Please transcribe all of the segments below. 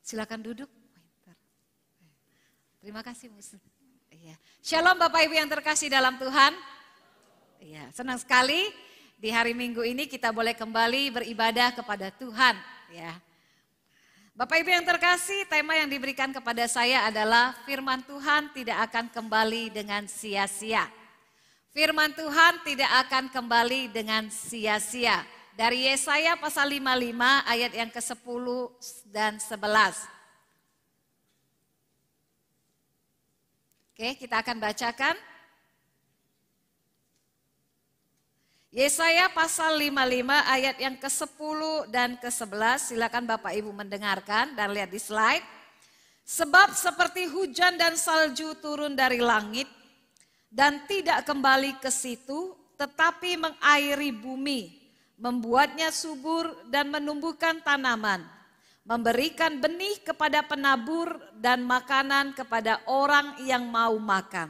Silakan duduk. Terima kasih Mus. Iya. Shalom Bapak Ibu yang terkasih dalam Tuhan. Iya, senang sekali di hari Minggu ini kita boleh kembali beribadah kepada Tuhan. Ya. Bapak Ibu yang terkasih, tema yang diberikan kepada saya adalah firman Tuhan tidak akan kembali dengan sia-sia. Firman Tuhan tidak akan kembali dengan sia-sia. Dari Yesaya pasal 55 ayat yang ke-10 dan 11. Oke, kita akan bacakan. Yesaya pasal 55 ayat yang ke-10 dan ke-11. Silakan Bapak Ibu mendengarkan dan lihat di slide. Sebab seperti hujan dan salju turun dari langit dan tidak kembali ke situ, tetapi mengairi bumi, membuatnya subur dan menumbuhkan tanaman, memberikan benih kepada penabur dan makanan kepada orang yang mau makan.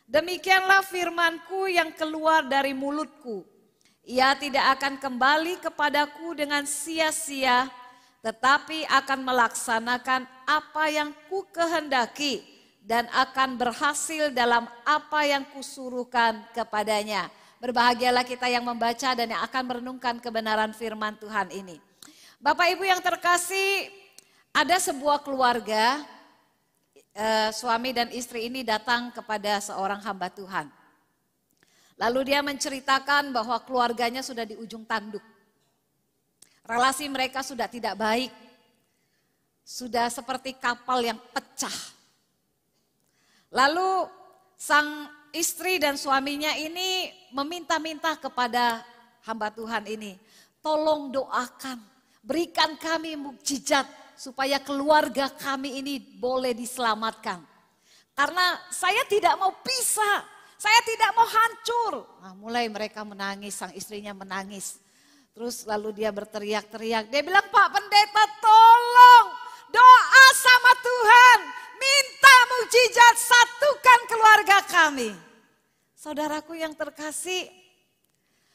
Demikianlah firmanku yang keluar dari mulutku. Ia tidak akan kembali kepadaku dengan sia-sia, tetapi akan melaksanakan apa yang ku kehendaki dan akan berhasil dalam apa yang kusuruhkan kepadanya. Berbahagialah kita yang membaca dan yang akan merenungkan kebenaran firman Tuhan ini. Bapak Ibu yang terkasih, ada sebuah keluarga, suami dan istri ini datang kepada seorang hamba Tuhan. Lalu dia menceritakan bahwa keluarganya sudah di ujung tanduk. Relasi mereka sudah tidak baik. Sudah seperti kapal yang pecah. Lalu sang istri dan suaminya ini meminta-minta kepada hamba Tuhan ini. Tolong doakan, berikan kami mukjizat supaya keluarga kami ini boleh diselamatkan. Karena saya tidak mau pisah, saya tidak mau hancur. Nah, mulai mereka menangis, sang istrinya menangis. Terus lalu dia berteriak-teriak, dia bilang, Pak Pendeta tolong doa sama Tuhan. Minta mukjizat, satukan keluarga kami. Saudaraku yang terkasih,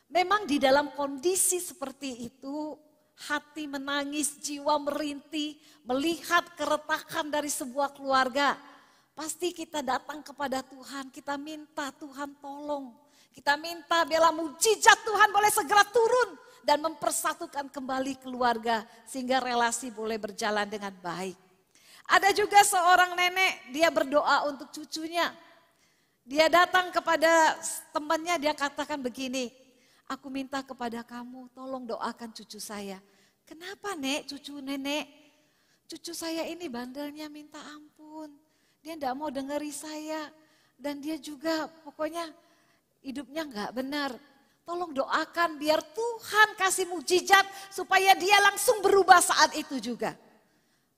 memang di dalam kondisi seperti itu, hati menangis, jiwa merintih, melihat keretakan dari sebuah keluarga. Pasti kita datang kepada Tuhan, kita minta Tuhan tolong. Kita minta biarlah mukjizat Tuhan boleh segera turun dan mempersatukan kembali keluarga sehingga relasi boleh berjalan dengan baik. Ada juga seorang nenek, dia berdoa untuk cucunya. Dia datang kepada temannya, dia katakan begini, aku minta kepada kamu, tolong doakan cucu saya. Kenapa Nek, cucu nenek? Cucu saya ini bandelnya minta ampun. Dia tidak mau dengeri saya. Dan dia juga pokoknya hidupnya nggak benar. Tolong doakan biar Tuhan kasih mukjizat supaya dia langsung berubah saat itu juga.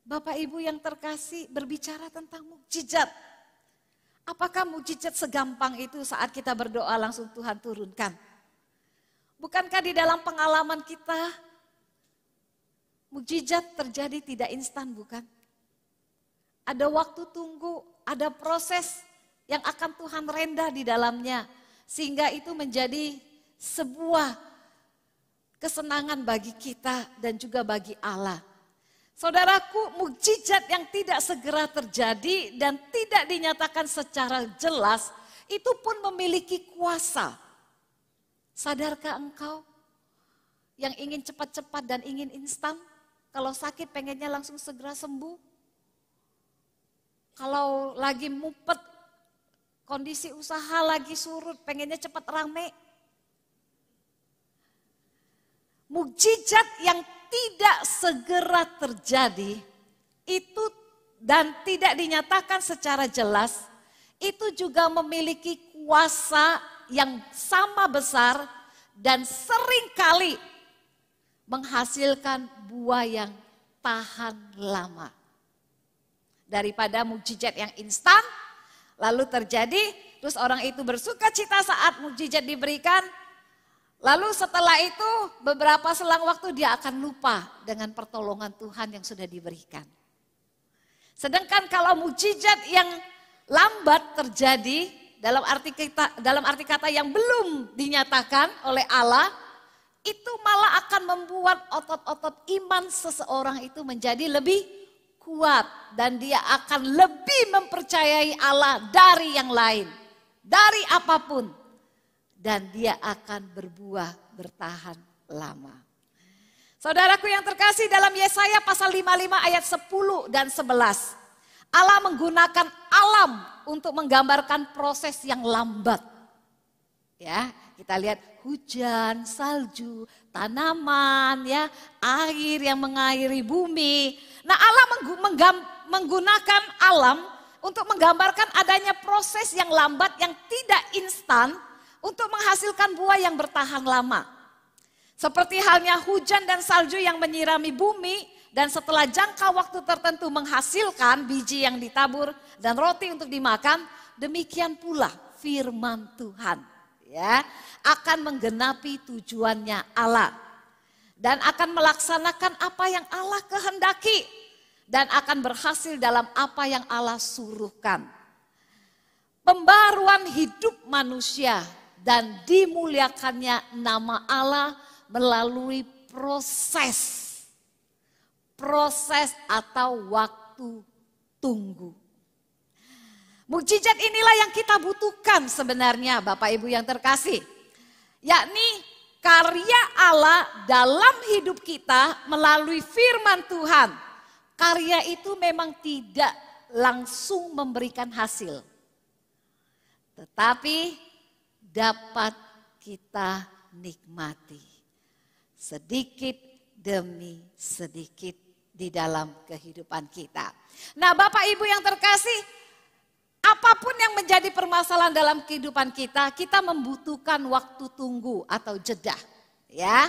Bapak Ibu yang terkasih berbicara tentang mukjizat. Apakah mukjizat segampang itu saat kita berdoa langsung Tuhan turunkan? Bukankah di dalam pengalaman kita mukjizat terjadi tidak instan, bukan? Ada waktu tunggu, ada proses yang akan Tuhan renda di dalamnya. Sehingga itu menjadi sebuah kesenangan bagi kita dan juga bagi Allah. Saudaraku, mukjizat yang tidak segera terjadi dan tidak dinyatakan secara jelas, itu pun memiliki kuasa. Sadarkah engkau yang ingin cepat-cepat dan ingin instan? Kalau sakit pengennya langsung segera sembuh. Kalau lagi mupet, kondisi usaha lagi surut, pengennya cepat rame. Mukjizat yang tidak segera terjadi itu dan tidak dinyatakan secara jelas, itu juga memiliki kuasa yang sama besar dan seringkali menghasilkan buah yang tahan lama. Daripada mukjizat yang instan, lalu terjadi, terus orang itu bersuka cita saat mukjizat diberikan, lalu setelah itu beberapa selang waktu dia akan lupa dengan pertolongan Tuhan yang sudah diberikan. Sedangkan kalau mukjizat yang lambat terjadi, dalam arti kata yang belum dinyatakan oleh Allah, itu malah akan membuat otot-otot iman seseorang itu menjadi lebih kuat dan dia akan lebih mempercayai Allah dari yang lain, dari apapun. Dan dia akan berbuah bertahan lama. Saudaraku yang terkasih, dalam Yesaya pasal 55 ayat 10 dan 11. Allah menggunakan alam untuk menggambarkan proses yang lambat. Ya, kita lihat hujan, salju, tanaman, ya, air yang mengairi bumi. Nah, Allah menggunakan alam untuk menggambarkan adanya proses yang lambat yang tidak instan untuk menghasilkan buah yang bertahan lama. Seperti halnya hujan dan salju yang menyirami bumi dan setelah jangka waktu tertentu menghasilkan biji yang ditabur dan roti untuk dimakan, demikian pula firman Tuhan, ya, akan menggenapi tujuannya Allah dan akan melaksanakan apa yang Allah kehendaki dan akan berhasil dalam apa yang Allah suruhkan. Pembaruan hidup manusia dan dimuliakannya nama Allah melalui proses atau waktu tunggu. Mukjizat inilah yang kita butuhkan sebenarnya Bapak Ibu yang terkasih. Yakni karya Allah dalam hidup kita melalui firman Tuhan. Karya itu memang tidak langsung memberikan hasil. Tetapi dapat kita nikmati sedikit demi sedikit di dalam kehidupan kita. Nah, Bapak Ibu yang terkasih, apapun yang menjadi permasalahan dalam kehidupan kita, kita membutuhkan waktu tunggu atau jeda, ya.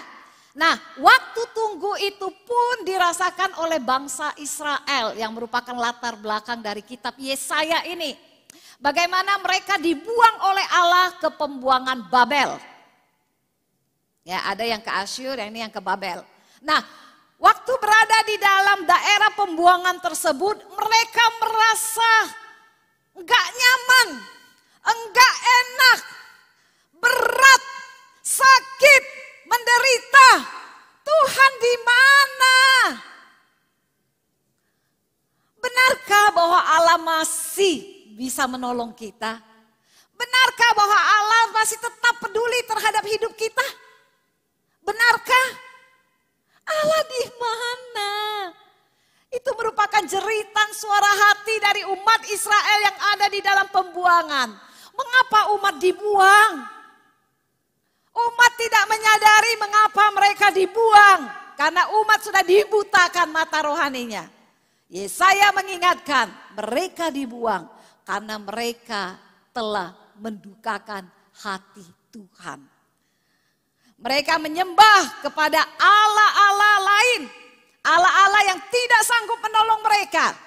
Nah, waktu tunggu itu pun dirasakan oleh bangsa Israel yang merupakan latar belakang dari kitab Yesaya ini. Bagaimana mereka dibuang oleh Allah ke pembuangan Babel. Ya, ada yang ke Asyur, yang ini yang ke Babel. Nah, waktu berada di dalam daerah pembuangan tersebut, mereka merasa enggak nyaman, enggak enak, berat, sakit, menderita. Tuhan di mana? Benarkah bahwa Allah masih bisa menolong kita? Benarkah bahwa Allah masih tetap peduli terhadap hidup kita? Benarkah? Allah di mana? Itu merupakan jeritan suara hati dari umat Israel yang ada di dalam pembuangan. Mengapa umat dibuang? Umat tidak menyadari mengapa mereka dibuang. Karena umat sudah dibutakan mata rohaninya. Yesaya mengingatkan mereka dibuang karena mereka telah mendukakan hati Tuhan. Mereka menyembah kepada Allah-Allah lain. Allah-Allah yang tidak sanggup menolong mereka.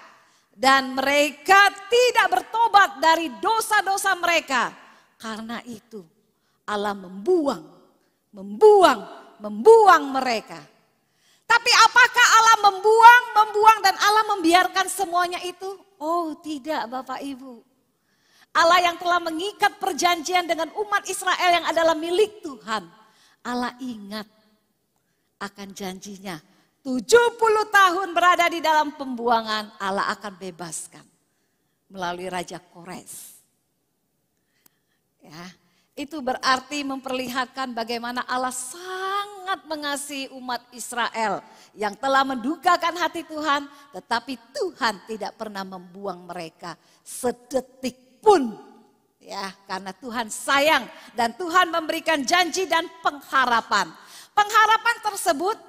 Dan mereka tidak bertobat dari dosa-dosa mereka. Karena itu Allah membuang mereka. Tapi apakah Allah membuang dan Allah membiarkan semuanya itu? Oh tidak Bapak Ibu. Allah yang telah mengikat perjanjian dengan umat Israel yang adalah milik Tuhan. Allah ingat akan janjinya. 70 tahun berada di dalam pembuangan, Allah akan bebaskan melalui Raja Kores. Ya, itu berarti memperlihatkan bagaimana Allah sangat mengasihi umat Israel yang telah mendukakan hati Tuhan, tetapi Tuhan tidak pernah membuang mereka sedetik pun. Ya, karena Tuhan sayang dan Tuhan memberikan janji dan pengharapan. Pengharapan tersebut,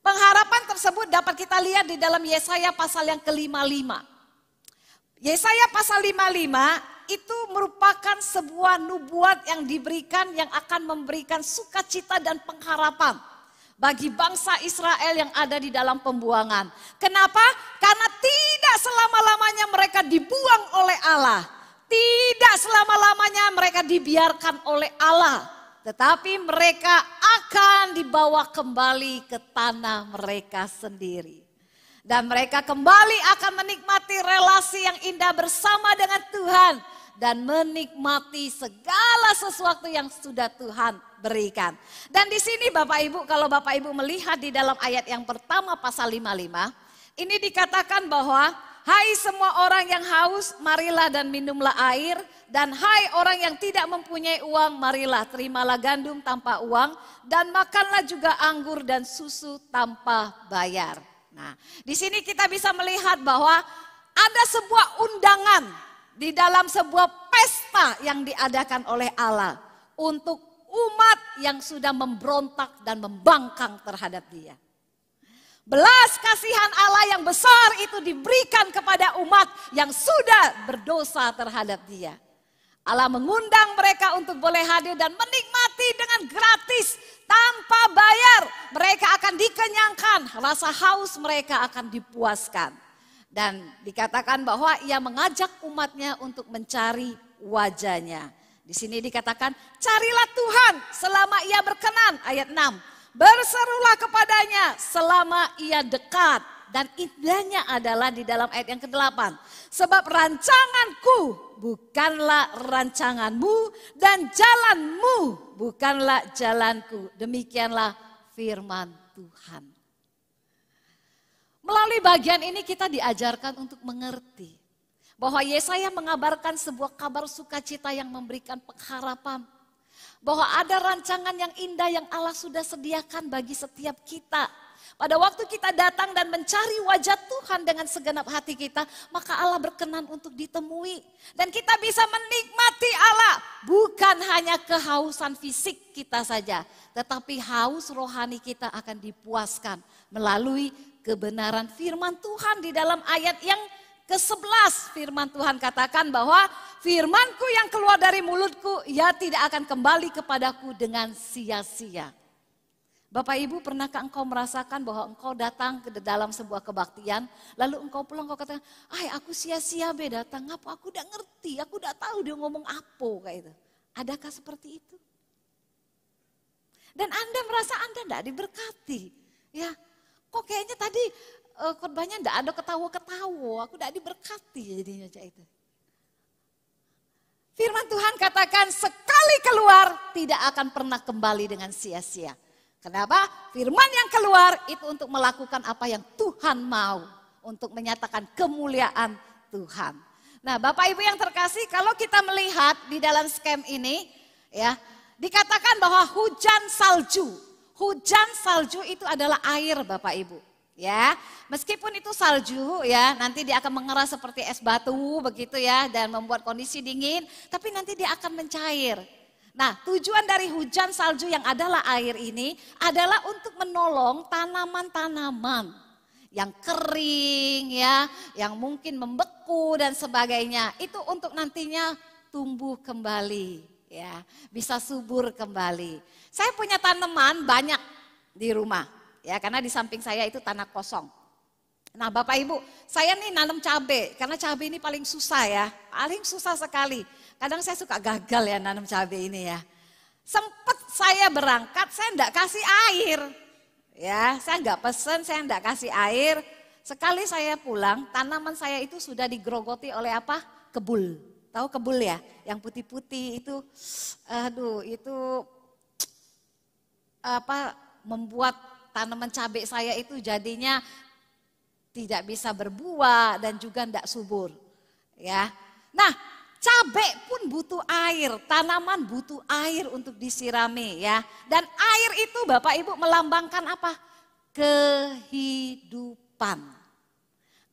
pengharapan tersebut dapat kita lihat di dalam Yesaya pasal yang ke-55. Yesaya pasal 55 itu merupakan sebuah nubuat yang diberikan yang akan memberikan sukacita dan pengharapan bagi bangsa Israel yang ada di dalam pembuangan. Kenapa? Karena tidak selama-lamanya mereka dibuang oleh Allah. Tidak selama-lamanya mereka dibiarkan oleh Allah. Tetapi mereka akan dibawa kembali ke tanah mereka sendiri. Dan mereka kembali akan menikmati relasi yang indah bersama dengan Tuhan. Dan menikmati segala sesuatu yang sudah Tuhan berikan. Dan di sini Bapak Ibu, kalau Bapak Ibu melihat di dalam ayat yang pertama pasal 55. Ini dikatakan bahwa, hai semua orang yang haus, marilah dan minumlah air. Dan hai orang yang tidak mempunyai uang, marilah terimalah gandum tanpa uang. Dan makanlah juga anggur dan susu tanpa bayar. Nah, di sini kita bisa melihat bahwa ada sebuah undangan di dalam sebuah pesta yang diadakan oleh Allah untuk umat yang sudah memberontak dan membangkang terhadap Dia. Belas kasihan Allah yang besar itu diberikan kepada umat yang sudah berdosa terhadap Dia. Allah mengundang mereka untuk boleh hadir dan menikmati dengan gratis tanpa bayar. Mereka akan dikenyangkan, rasa haus mereka akan dipuaskan. Dan dikatakan bahwa Ia mengajak umatnya untuk mencari wajahnya. Di sini dikatakan, carilah Tuhan selama Ia berkenan, ayat 6. Berserulah kepadanya selama Ia dekat. Dan indahnya adalah di dalam ayat yang ke-8. Sebab rancanganku bukanlah rancanganmu dan jalanmu bukanlah jalanku. Demikianlah firman Tuhan. Melalui bagian ini kita diajarkan untuk mengerti bahwa Yesaya mengabarkan sebuah kabar sukacita yang memberikan pengharapan. Bahwa ada rancangan yang indah yang Allah sudah sediakan bagi setiap kita. Pada waktu kita datang dan mencari wajah Tuhan dengan segenap hati kita, maka Allah berkenan untuk ditemui. Dan kita bisa menikmati Allah, bukan hanya kehausan fisik kita saja, tetapi haus rohani kita akan dipuaskan melalui kebenaran firman Tuhan. Di dalam ayat yang ke-11 firman Tuhan katakan bahwa firmanku yang keluar dari mulutku, ia tidak akan kembali kepadaku dengan sia-sia. Bapak Ibu, pernahkah engkau merasakan bahwa engkau datang ke dalam sebuah kebaktian, lalu engkau pulang, engkau katakan, aku sia-sia datang, apa aku udah ngerti, aku udah tahu dia ngomong apa kayak itu. Adakah seperti itu? Dan Anda merasa Anda tidak diberkati, ya? Kok kayaknya tadi khotbahnya tidak ada ketawa-ketawa, aku tidak diberkati jadinya itu. Firman Tuhan katakan sekali keluar tidak akan pernah kembali dengan sia-sia. Kenapa? Firman yang keluar itu untuk melakukan apa yang Tuhan mau. Untuk menyatakan kemuliaan Tuhan. Nah Bapak Ibu yang terkasih, kalau kita melihat di dalam skem ini, ya, dikatakan bahwa hujan salju. Hujan salju itu adalah air Bapak Ibu. Ya, meskipun itu salju ya, nanti dia akan mengeras seperti es batu begitu ya, dan membuat kondisi dingin, tapi nanti dia akan mencair. Nah, tujuan dari hujan salju yang adalah air ini adalah untuk menolong tanaman-tanaman yang kering ya, yang mungkin membeku dan sebagainya. Itu untuk nantinya tumbuh kembali ya, bisa subur kembali. Saya punya tanaman banyak di rumah ya, karena di samping saya itu tanah kosong. Nah Bapak Ibu, saya nih nanam cabai, karena cabai ini paling susah ya, paling susah sekali. Kadang saya suka gagal ya nanam cabai ini ya. Sempet saya berangkat, saya enggak kasih air. Ya, saya enggak pesen, saya enggak kasih air. Sekali saya pulang, tanaman saya itu sudah digerogoti oleh apa? Kebul. Tahu kebul ya? Yang putih-putih itu, aduh itu apa? Membuat tanaman cabai saya itu jadinya tidak bisa berbuah dan juga tidak subur. Ya, nah cabai pun butuh air, tanaman butuh air untuk disirami ya. Dan air itu Bapak Ibu melambangkan apa? Kehidupan.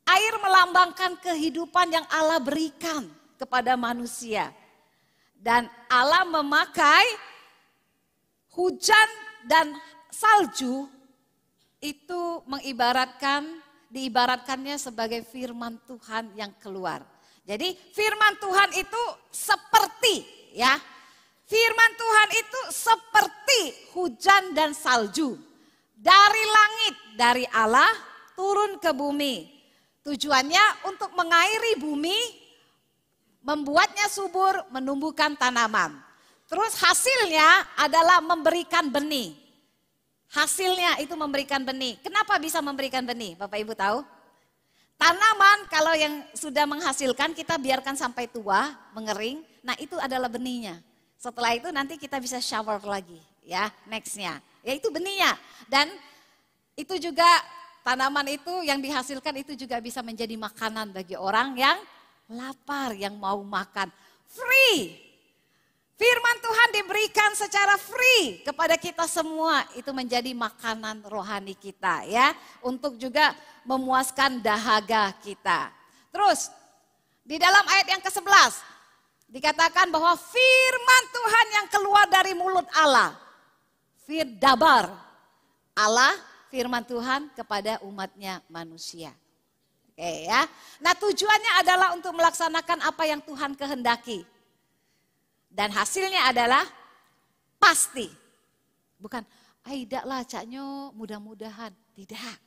Air melambangkan kehidupan yang Allah berikan kepada manusia. Dan Allah memakai hujan dan salju itu diibaratkannya sebagai firman Tuhan yang keluar. Jadi firman Tuhan itu seperti ya, firman Tuhan itu seperti hujan dan salju dari langit, dari Allah turun ke bumi. Tujuannya untuk mengairi bumi, membuatnya subur, menumbuhkan tanaman. Terus hasilnya adalah memberikan benih. Hasilnya itu memberikan benih. Kenapa bisa memberikan benih? Bapak Ibu tahu? Tanaman kalau yang sudah menghasilkan kita biarkan sampai tua, mengering. Nah itu adalah benihnya. Setelah itu nanti kita bisa shower lagi ya, nextnya. Ya itu benihnya. Dan itu juga tanaman itu yang dihasilkan itu juga bisa menjadi makanan bagi orang yang lapar, yang mau makan. Free. Firman Tuhan diberikan secara free kepada kita semua. Itu menjadi makanan rohani kita ya. Untuk juga memuaskan dahaga kita. Terus di dalam ayat yang ke-11 dikatakan bahwa firman Tuhan yang keluar dari mulut Allah. Firdabar. Allah firman Tuhan kepada umatnya manusia. Oke ya. Nah tujuannya adalah untuk melaksanakan apa yang Tuhan kehendaki. Dan hasilnya adalah pasti. Bukan, tidak lah caknyo mudah-mudahan. Tidak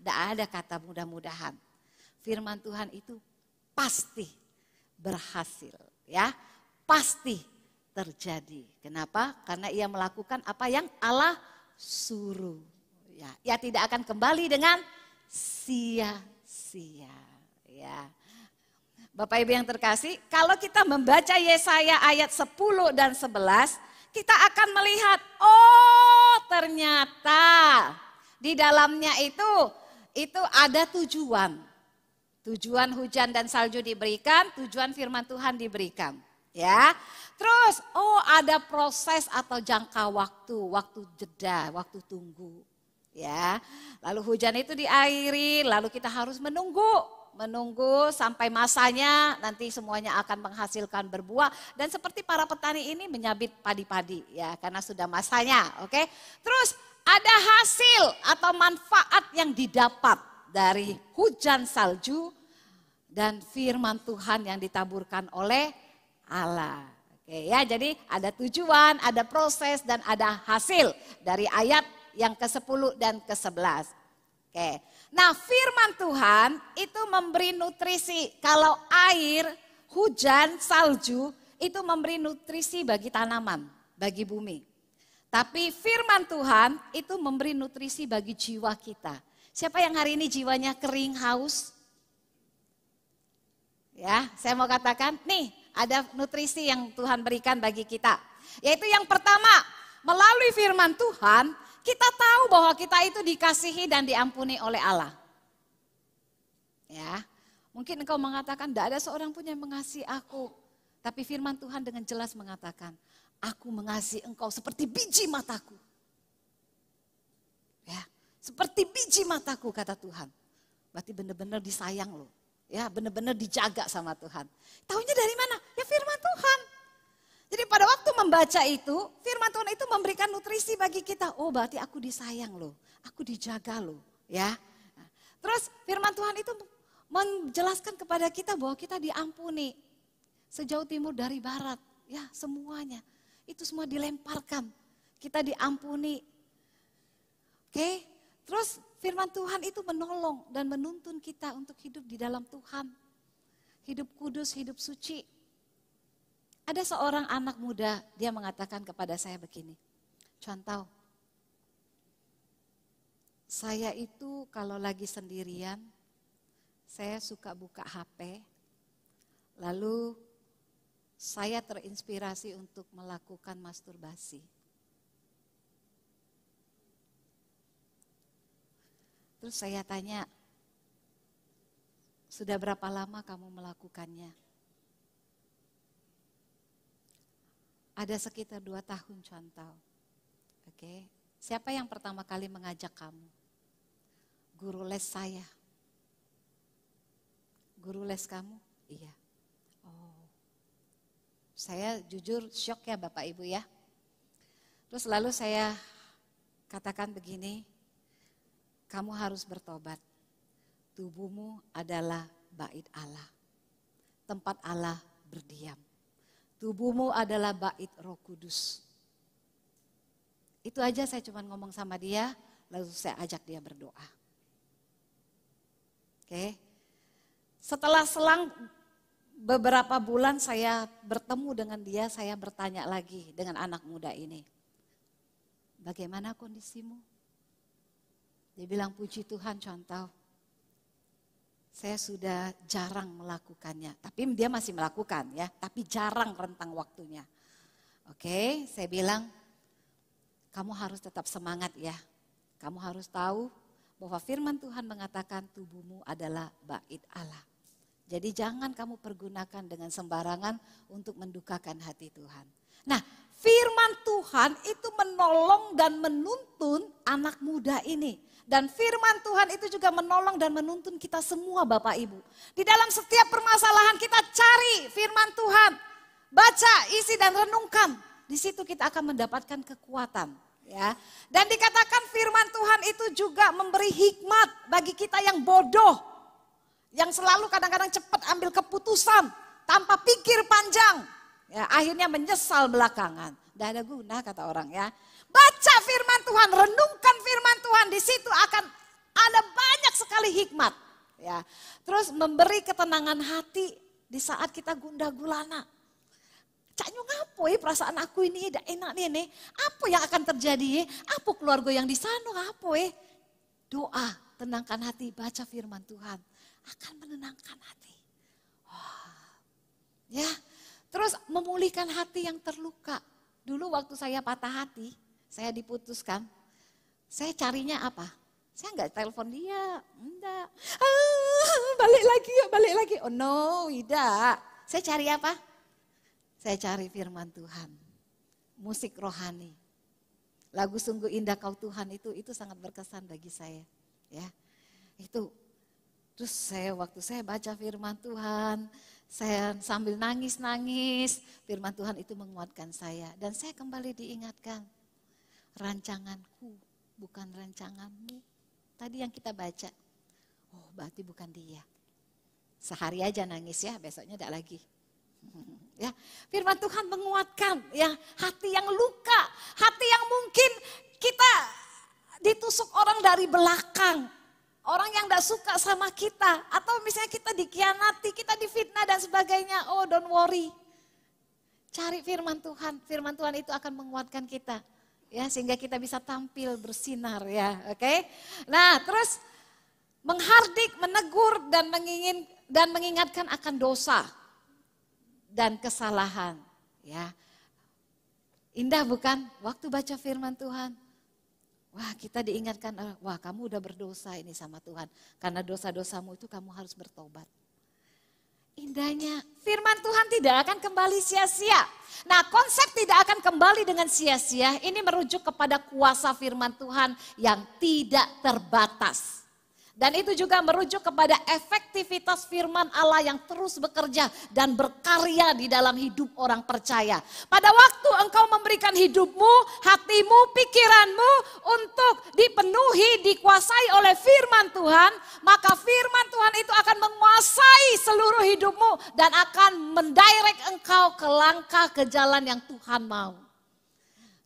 ada kata mudah-mudahan. Firman Tuhan itu pasti berhasil. Ya, pasti terjadi. Kenapa? Karena ia melakukan apa yang Allah suruh. Ya, ia tidak akan kembali dengan sia-sia. Ya. Bapak Ibu yang terkasih, kalau kita membaca Yesaya ayat 10 dan 11, kita akan melihat, oh ternyata di dalamnya itu ada tujuan. Tujuan hujan dan salju diberikan, tujuan firman Tuhan diberikan. Ya, terus ada proses atau jangka waktu jeda, waktu tunggu. Ya, lalu hujan itu diairi, lalu kita harus menunggu sampai masanya, nanti semuanya akan menghasilkan berbuah. Dan seperti para petani ini menyabit padi-padi ya, karena sudah masanya. Oke. Terus ada hasil atau manfaat yang didapat dari hujan salju dan firman Tuhan yang ditaburkan oleh Allah. Oke ya, jadi ada tujuan, ada proses dan ada hasil dari ayat yang ke-10 dan ke-11. Oke. Nah, firman Tuhan itu memberi nutrisi. Kalau air, hujan, salju itu memberi nutrisi bagi tanaman, bagi bumi. Tapi firman Tuhan itu memberi nutrisi bagi jiwa kita. Siapa yang hari ini jiwanya kering, haus? Ya, saya mau katakan, nih ada nutrisi yang Tuhan berikan bagi kita. Yaitu yang pertama, melalui firman Tuhan, kita tahu bahwa kita itu dikasihi dan diampuni oleh Allah. Ya, mungkin engkau mengatakan tidak ada seorang pun yang mengasihi aku. Tapi firman Tuhan dengan jelas mengatakan, aku mengasihi engkau seperti biji mataku. Ya, seperti biji mataku kata Tuhan. Berarti benar-benar disayang loh. Ya, benar-benar dijaga sama Tuhan. Taunya dari mana? Ya firman Tuhan. Jadi pada waktu membaca itu, firman Tuhan itu memberikan nutrisi bagi kita. Oh berarti aku disayang loh, aku dijaga loh. Ya. Nah, terus firman Tuhan itu menjelaskan kepada kita bahwa kita diampuni. Sejauh timur dari barat, ya semuanya. Itu semua dilemparkan, kita diampuni. Oke, terus firman Tuhan itu menolong dan menuntun kita untuk hidup di dalam Tuhan. Hidup kudus, hidup suci. Ada seorang anak muda, dia mengatakan kepada saya begini, contoh, saya itu kalau lagi sendirian, saya suka buka HP, lalu saya terinspirasi untuk melakukan masturbasi. Terus saya tanya, sudah berapa lama kamu melakukannya? Ada sekitar 2 tahun contoh. Oke. Siapa yang pertama kali mengajak kamu? Guru les saya. Guru les kamu? Iya. Oh. Saya jujur syok ya Bapak Ibu ya. Terus lalu saya katakan begini, kamu harus bertobat. Tubuhmu adalah bait Allah. Tempat Allah berdiam. Tubuhmu adalah bait Roh Kudus. Itu aja saya cuma ngomong sama dia, lalu saya ajak dia berdoa. Oke. Setelah selang beberapa bulan saya bertemu dengan dia, saya bertanya lagi dengan anak muda ini. Bagaimana kondisimu? Dia bilang, puji Tuhan contoh. Saya sudah jarang melakukannya, tapi dia masih melakukan ya, tapi jarang rentang waktunya. Oke, saya bilang, kamu harus tetap semangat ya. Kamu harus tahu bahwa firman Tuhan mengatakan tubuhmu adalah bait Allah. Jadi jangan kamu pergunakan dengan sembarangan untuk mendukakan hati Tuhan. Nah, firman Tuhan itu menolong dan menuntun anak muda ini. Dan firman Tuhan itu juga menolong dan menuntun kita semua Bapak Ibu. Di dalam setiap permasalahan kita cari firman Tuhan. Baca, isi dan renungkan. Di situ kita akan mendapatkan kekuatan. Ya. Dan dikatakan firman Tuhan itu juga memberi hikmat bagi kita yang bodoh. Yang selalu kadang-kadang cepat ambil keputusan tanpa pikir panjang. Ya, akhirnya menyesal belakangan. Tidak ada guna kata orang ya. Baca firman Tuhan, renungkan firman Tuhan. Di situ akan ada banyak sekali hikmat. Ya. Terus memberi ketenangan hati di saat kita gundah gulana. Caknya ngapo perasaan aku ini tidak enak nih. Apa yang akan terjadi? Apa keluarga yang di sana? Apa doa, tenangkan hati, baca firman Tuhan akan menenangkan hati. Wah. Ya, terus memulihkan hati yang terluka. Dulu waktu saya patah hati, saya diputuskan. Saya carinya apa? Saya nggak telepon dia, enggak. Balik lagi. Oh no, tidak. Saya cari apa? Saya cari firman Tuhan, musik rohani. Lagu Sungguh Indah Kau Tuhan itu sangat berkesan bagi saya. Ya, itu. Terus waktu saya baca firman Tuhan, saya sambil nangis, firman Tuhan itu menguatkan saya. Dan saya kembali diingatkan, rancanganku bukan rancanganmu. Tadi yang kita baca, oh berarti bukan dia. Sehari aja nangis ya, besoknya tidak lagi. Ya, firman Tuhan menguatkan ya hati yang luka, hati yang mungkin kita ditusuk orang dari belakang, orang yang tidak suka sama kita, atau misalnya kita dikhianati, kita difitnah dan sebagainya. Oh, don't worry, cari firman Tuhan itu akan menguatkan kita, ya sehingga kita bisa tampil bersinar ya, oke? Nah, terus menghardik, menegur dan mengingatkan akan dosa dan kesalahan, ya. Indah bukan? Waktu baca firman Tuhan, wah kita diingatkan, wah kamu udah berdosa ini sama Tuhan. Karena dosa-dosamu itu kamu harus bertobat. Indahnya, firman Tuhan tidak akan kembali sia-sia. Nah, konsep tidak akan kembali dengan sia-sia, ini merujuk kepada kuasa firman Tuhan yang tidak terbatas. Dan itu juga merujuk kepada efektivitas firman Allah yang terus bekerja dan berkarya di dalam hidup orang percaya. Pada waktu engkau memberikan hidupmu, hatimu, pikiranmu untuk dipenuhi, dikuasai oleh firman Tuhan, maka firman Tuhan itu akan menguasai seluruh hidupmu dan akan mendirect engkau ke langkah ke jalan yang Tuhan mau.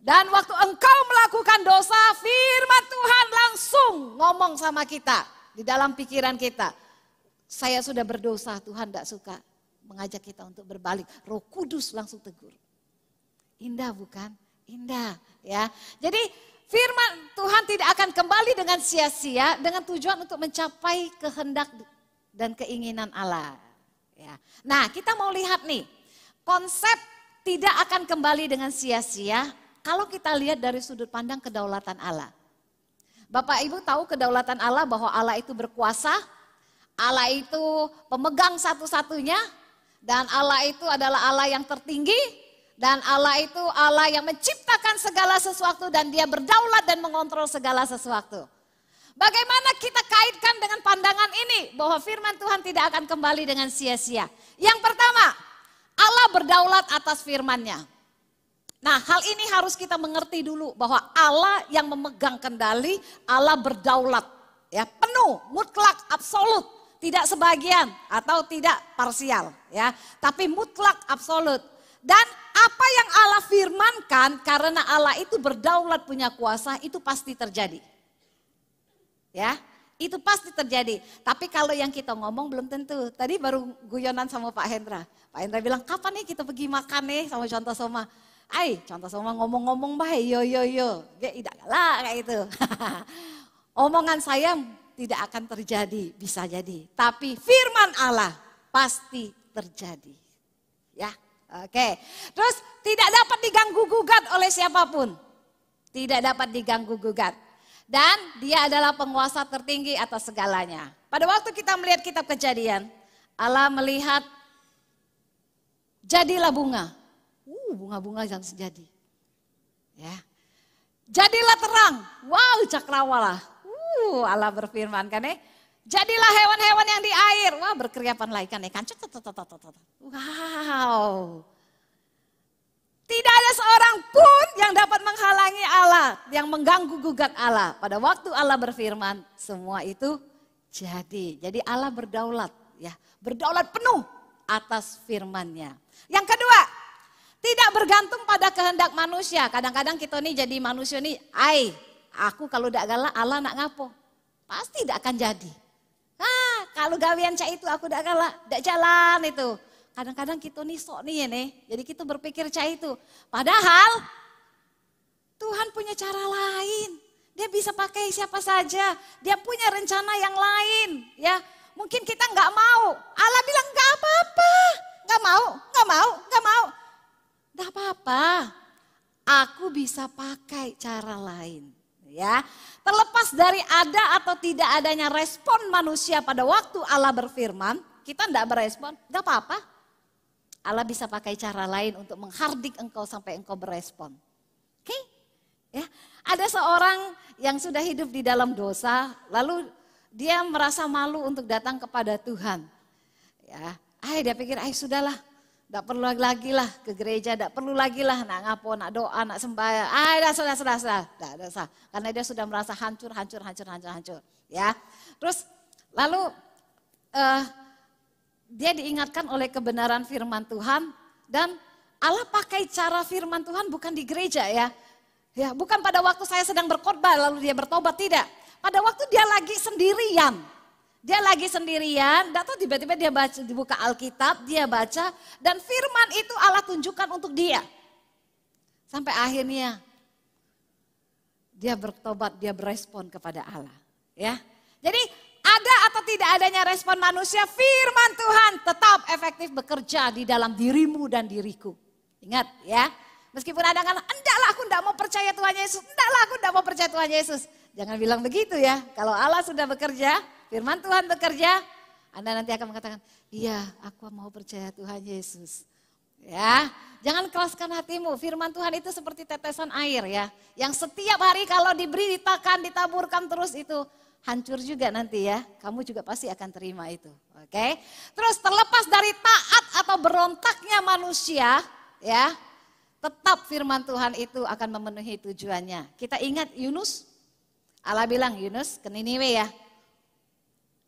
Dan waktu engkau melakukan dosa, firman Tuhan langsung ngomong sama kita. Di dalam pikiran kita, saya sudah berdosa, Tuhan tidak suka mengajak kita untuk berbalik. Roh Kudus langsung tegur. Indah bukan? Indah ya. Jadi firman Tuhan tidak akan kembali dengan sia-sia dengan tujuan untuk mencapai kehendak dan keinginan Allah. Ya. Nah, kita mau lihat nih, konsep tidak akan kembali dengan sia-sia kalau kita lihat dari sudut pandang kedaulatan Allah. Bapak Ibu tahu kedaulatan Allah bahwa Allah itu berkuasa, Allah itu pemegang satu-satunya, dan Allah itu adalah Allah yang tertinggi, dan Allah itu Allah yang menciptakan segala sesuatu dan dia berdaulat dan mengontrol segala sesuatu. Bagaimana kita kaitkan dengan pandangan ini bahwa firman Tuhan tidak akan kembali dengan sia-sia? Yang pertama, Allah berdaulat atas firman-Nya. Nah, hal ini harus kita mengerti dulu bahwa Allah yang memegang kendali, Allah berdaulat, ya penuh, mutlak, absolut, tidak sebagian atau tidak parsial, ya, tapi mutlak, absolut. Dan apa yang Allah firmankan, karena Allah itu berdaulat punya kuasa, itu pasti terjadi, ya. Itu pasti terjadi. Tapi kalau yang kita ngomong belum tentu. Tadi baru guyonan sama Pak Hendra. Pak Hendra bilang, kapan nih kita pergi makan nih sama Contoh Soma? Contoh Soma ngomong-ngomong baik, yo. Tidak lah kayak itu. Omongan saya tidak akan terjadi, bisa jadi. Tapi firman Allah pasti terjadi. Ya, oke. Terus tidak dapat diganggu-gugat oleh siapapun. Tidak dapat diganggu-gugat. Dan dia adalah penguasa tertinggi atas segalanya. Pada waktu kita melihat kitab Kejadian, Allah melihat jadilah bunga. Bunga-bunga yang sejadi. Ya. Jadilah terang. Wow, cakrawala. Allah berfirman kan ya. Jadilah hewan-hewan yang di air. Wah, berkeriapan ikan-ikan. Wow. Tidak ada seorang pun yang dapat menghalangi Allah, yang mengganggu gugat Allah. Pada waktu Allah berfirman, semua itu jadi. Jadi Allah berdaulat, ya, berdaulat penuh atas firman-Nya. Yang kedua, tidak bergantung pada kehendak manusia. Kadang-kadang kita nih jadi manusia nih, aku kalau tidak galak Allah nak ngapo. Pasti tidak akan jadi. Kalau gawian cak itu aku tidak galak, tidak jalan itu. Kadang-kadang kita nih sok nih ya nih, jadi kita berpikir cak itu. Padahal Tuhan punya cara lain. Dia bisa pakai siapa saja. Dia punya rencana yang lain. Ya, mungkin kita nggak mau. Allah bilang nggak apa-apa, nggak mau. Nggak apa-apa. Aku bisa pakai cara lain. Ya, terlepas dari ada atau tidak adanya respon manusia pada waktu Allah berfirman, kita tidak berespon, nggak apa-apa. Allah bisa pakai cara lain untuk menghardik engkau sampai engkau berespon. Oke? Ya, ada seorang yang sudah hidup di dalam dosa, lalu dia merasa malu untuk datang kepada Tuhan. Ya, dia pikir, sudahlah, tidak perlu lagi lah ke gereja, tidak perlu lagi lah nak ngapo, nak doa, nak sembahyang. Sudah. Karena dia sudah merasa hancur. Ya, terus lalu dia diingatkan oleh kebenaran firman Tuhan dan Allah pakai cara firman Tuhan bukan di gereja ya. Ya, bukan pada waktu saya sedang berkhotbah lalu dia bertobat, tidak. Pada waktu dia lagi sendirian. Tahu tiba-tiba dia baca, dibuka Alkitab, dia baca dan firman itu Allah tunjukkan untuk dia. Sampai akhirnya dia bertobat, dia berespon kepada Allah, ya. Jadi ada atau tidak adanya respon manusia, firman Tuhan tetap efektif bekerja di dalam dirimu dan diriku. Ingat ya, meskipun ada yang endaklah aku tidak mau percaya Tuhan Yesus. Jangan bilang begitu ya, kalau Allah sudah bekerja, firman Tuhan bekerja, Anda nanti akan mengatakan, iya aku mau percaya Tuhan Yesus. Ya, jangan keraskan hatimu, firman Tuhan itu seperti tetesan air ya, yang setiap hari kalau diberitakan, ditaburkan terus itu, hancur juga nanti ya, kamu juga pasti akan terima itu. Oke. Terus terlepas dari taat atau berontaknya manusia, ya, tetap firman Tuhan itu akan memenuhi tujuannya. Kita ingat Yunus, Allah bilang Yunus ke Niniwe ya,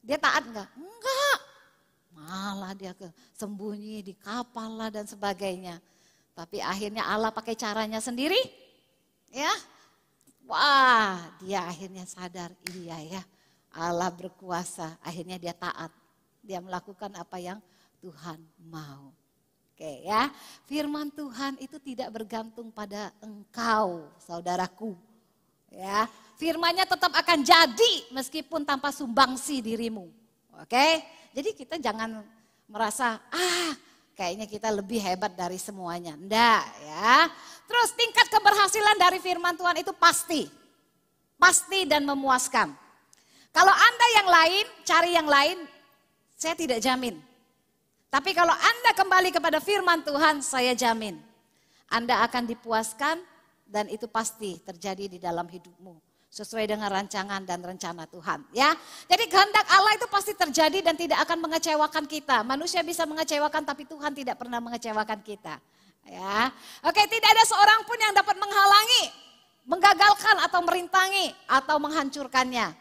dia taat enggak? Enggak. Malah dia sembunyi di kapal lah dan sebagainya. Tapi akhirnya Allah pakai caranya sendiri, ya. Wah, dia akhirnya sadar, iya ya, Allah berkuasa. Akhirnya dia taat, dia melakukan apa yang Tuhan mau. Oke ya, firman Tuhan itu tidak bergantung pada engkau, saudaraku. Ya, firman-Nya tetap akan jadi meskipun tanpa sumbangsi dirimu. Oke, jadi kita jangan merasa kayaknya kita lebih hebat dari semuanya. Enggak ya. Terus tingkat keberhasilan dari firman Tuhan itu pasti dan memuaskan. Kalau Anda yang lain, cari yang lain, saya tidak jamin. Tapi kalau Anda kembali kepada firman Tuhan, saya jamin. Anda akan dipuaskan dan itu pasti terjadi di dalam hidupmu. Sesuai dengan rancangan dan rencana Tuhan. Ya, jadi kehendak Allah itu pasti terjadi dan tidak akan mengecewakan kita. Manusia bisa mengecewakan tapi Tuhan tidak pernah mengecewakan kita. Ya, oke, tidak ada seorang pun yang dapat menghalangi, menggagalkan atau merintangi atau menghancurkannya.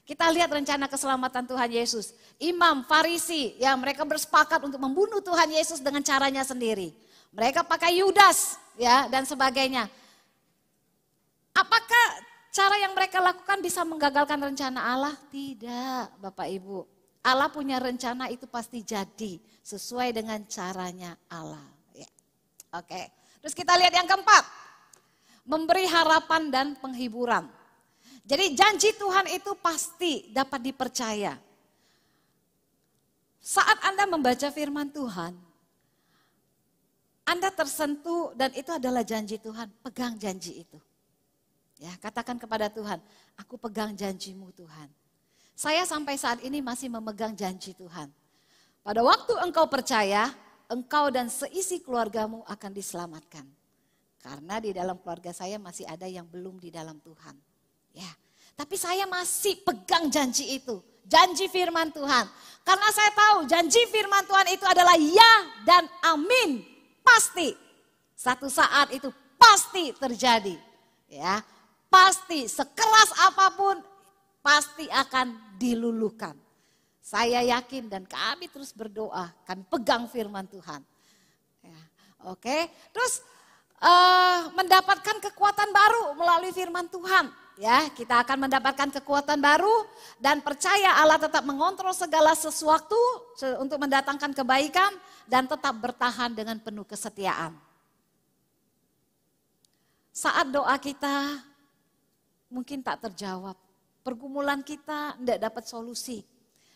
Kita lihat rencana keselamatan Tuhan Yesus. Imam, Farisi, ya mereka bersepakat untuk membunuh Tuhan Yesus dengan caranya sendiri. Mereka pakai Yudas, ya dan sebagainya. Apakah cara yang mereka lakukan bisa menggagalkan rencana Allah? Tidak, Bapak Ibu. Allah punya rencana itu pasti jadi sesuai dengan caranya Allah. Ya. Oke, terus kita lihat yang keempat. Memberi harapan dan penghiburan. Jadi janji Tuhan itu pasti dapat dipercaya. Saat Anda membaca firman Tuhan, Anda tersentuh dan itu adalah janji Tuhan, pegang janji itu. Ya, katakan kepada Tuhan, aku pegang janji-Mu Tuhan. Saya sampai saat ini masih memegang janji Tuhan. Pada waktu engkau percaya, engkau dan seisi keluargamu akan diselamatkan. Karena di dalam keluarga saya masih ada yang belum di dalam Tuhan. Ya, tapi saya masih pegang janji itu. Janji firman Tuhan. Karena saya tahu janji firman Tuhan itu adalah ya dan amin. Pasti. Satu saat itu pasti terjadi. Ya, pasti sekeras apapun pasti akan diluluhkan. Saya yakin dan kami terus berdoa. Kami pegang firman Tuhan. Ya, oke. Terus mendapatkan kekuatan baru melalui firman Tuhan. Ya, kita akan mendapatkan kekuatan baru dan percaya Allah tetap mengontrol segala sesuatu untuk mendatangkan kebaikan dan tetap bertahan dengan penuh kesetiaan. Saat doa kita mungkin tak terjawab, pergumulan kita tidak dapat solusi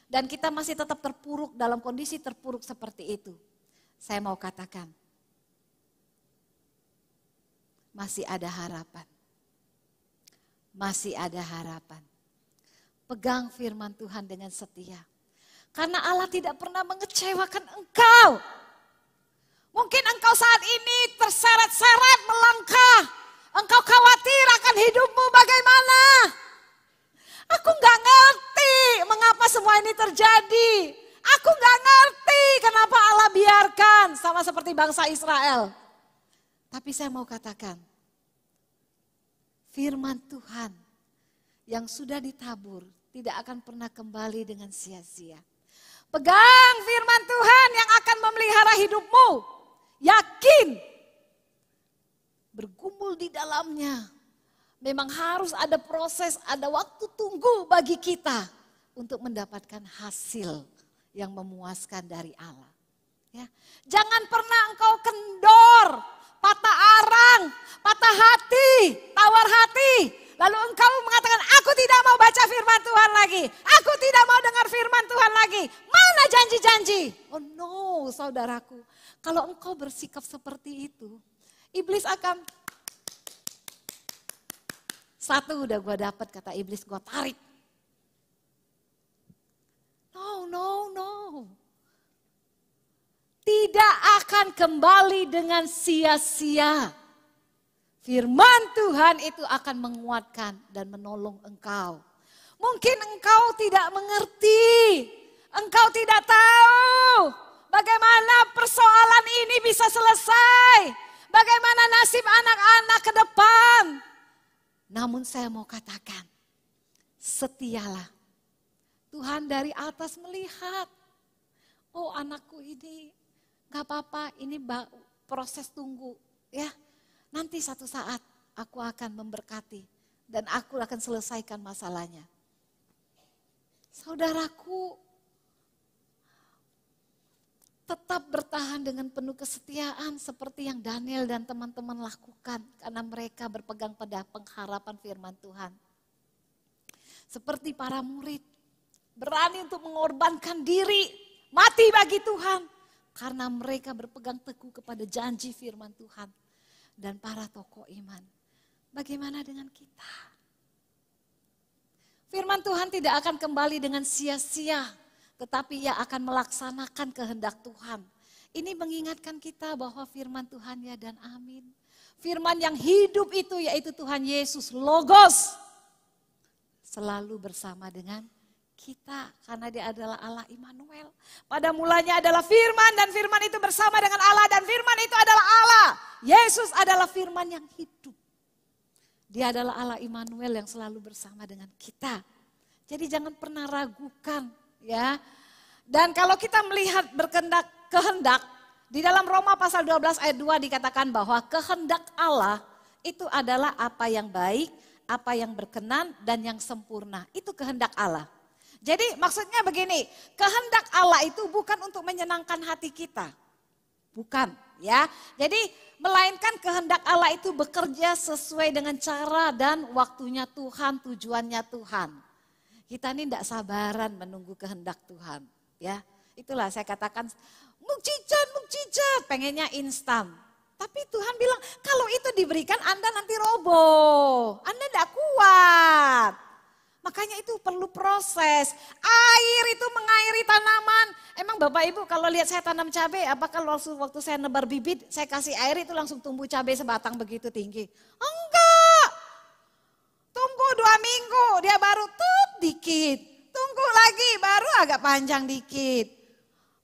dan kita masih tetap terpuruk dalam kondisi terpuruk seperti itu. Saya mau katakan, masih ada harapan. Masih ada harapan. Pegang firman Tuhan dengan setia. Karena Allah tidak pernah mengecewakan engkau. Mungkin engkau saat ini terseret-seret melangkah. Engkau khawatir akan hidupmu bagaimana. Aku gak ngerti mengapa semua ini terjadi. Aku gak ngerti kenapa Allah biarkan. Sama seperti bangsa Israel. Tapi saya mau katakan, firman Tuhan yang sudah ditabur tidak akan pernah kembali dengan sia-sia. Pegang firman Tuhan yang akan memelihara hidupmu. Yakin. Bergumul di dalamnya. Memang harus ada proses, ada waktu tunggu bagi kita untuk mendapatkan hasil yang memuaskan dari Allah. Ya. Jangan pernah engkau kendor, patah arang, patah hati, tawar hati. Lalu engkau mengatakan, aku tidak mau baca firman Tuhan lagi. Aku tidak mau dengar firman Tuhan lagi. Mana janji-janji? Oh no, saudaraku. Kalau engkau bersikap seperti itu, iblis akan, satu udah gue dapat kata iblis, gue tarik. No. Tidak akan kembali dengan sia-sia. Firman Tuhan itu akan menguatkan dan menolong engkau. Mungkin engkau tidak mengerti, engkau tidak tahu bagaimana persoalan ini bisa selesai, bagaimana nasib anak-anak ke depan. Namun saya mau katakan, setialah. Tuhan dari atas melihat, oh anakku ini gak apa-apa, ini proses tunggu ya. Nanti satu saat aku akan memberkati dan aku akan selesaikan masalahnya. Saudaraku, tetap bertahan dengan penuh kesetiaan seperti yang Daniel dan teman-teman lakukan karena mereka berpegang pada pengharapan firman Tuhan. Seperti para murid, berani untuk mengorbankan diri, mati bagi Tuhan karena mereka berpegang teguh kepada janji firman Tuhan. Dan para tokoh iman, bagaimana dengan kita? Firman Tuhan tidak akan kembali dengan sia-sia, tetapi ia akan melaksanakan kehendak Tuhan. Ini mengingatkan kita bahwa firman Tuhan ya dan amin. Firman yang hidup itu yaitu Tuhan Yesus, Logos, selalu bersama dengan kita karena dia adalah Allah Immanuel. Pada mulanya adalah firman dan firman itu bersama dengan Allah dan firman itu adalah Allah. Yesus adalah firman yang hidup. Dia adalah Allah Immanuel yang selalu bersama dengan kita. Jadi jangan pernah ragukan ya. Dan kalau kita melihat kehendak di dalam Roma pasal 12 ayat 2 dikatakan bahwa kehendak Allah itu adalah apa yang baik, apa yang berkenan dan yang sempurna. Itu kehendak Allah. Jadi maksudnya begini, kehendak Allah itu bukan untuk menyenangkan hati kita. Bukan ya. Jadi melainkan kehendak Allah itu bekerja sesuai dengan cara dan waktunya Tuhan, tujuannya Tuhan. Kita ini tidak sabaran menunggu kehendak Tuhan. Ya, itulah saya katakan mukjizat, pengennya instan. Tapi Tuhan bilang, kalau itu diberikan Anda nanti roboh. Anda tidak kuat. Makanya itu perlu proses. Air itu mengairi tanaman. Emang Bapak Ibu kalau lihat saya tanam cabai, apakah waktu saya nebar bibit, saya kasih air itu langsung tumbuh cabai sebatang begitu tinggi? Enggak. Tunggu 2 minggu, dia baru dikit. Tunggu lagi, baru agak panjang dikit.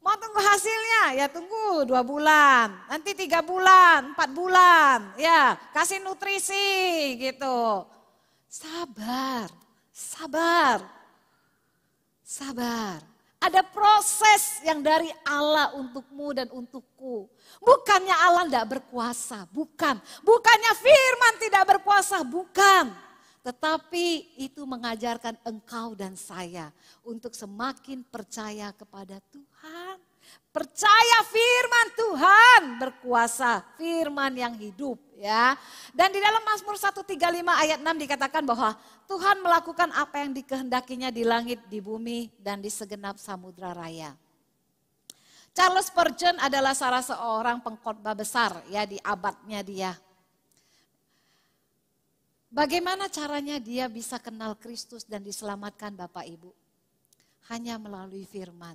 Mau tunggu hasilnya, ya tunggu 2 bulan, nanti 3 bulan, 4 bulan. Ya, kasih nutrisi gitu. Sabar, sabar, sabar. Ada proses yang dari Allah untukmu dan untukku. Bukannya Allah tidak berkuasa, bukan. Bukannya firman tidak berkuasa, bukan. Tetapi itu mengajarkan engkau dan saya untuk semakin percaya kepada Tuhan. Percaya firman Tuhan berkuasa, firman yang hidup ya. Dan di dalam Mazmur 135 ayat 6 dikatakan bahwa Tuhan melakukan apa yang dikehendakinya di langit, di bumi, dan di segenap samudra raya. Charles Spurgeon adalah salah seorang pengkhotbah besar ya di abadnya dia. Bagaimana caranya dia bisa kenal Kristus dan diselamatkan Bapak Ibu? Hanya melalui firman.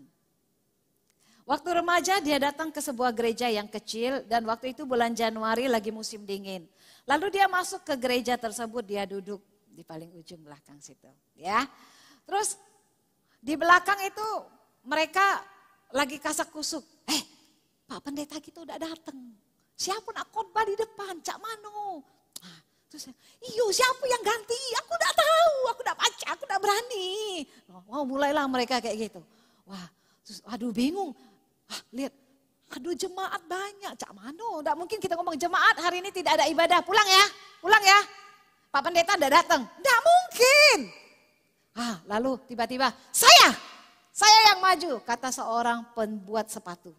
Waktu remaja dia datang ke sebuah gereja yang kecil dan waktu itu bulan Januari lagi musim dingin. Lalu dia masuk ke gereja tersebut, dia duduk di paling ujung belakang situ. Ya. Terus di belakang itu mereka lagi kasak kusuk. Pak pendeta kita udah datang. Siapa nak khotbah di depan, Cak Mano. Terus, siapa yang ganti? Aku udah tahu, aku udah baca, aku udah berani. Mulailah mereka kayak gitu. Wah, terus aduh bingung. Lihat, aduh jemaat banyak. Cak Mano, enggak mungkin kita ngomong jemaat hari ini tidak ada ibadah. Pulang ya. Pak pendeta udah datang. Enggak mungkin. Lalu tiba-tiba, saya yang maju, kata seorang pembuat sepatu.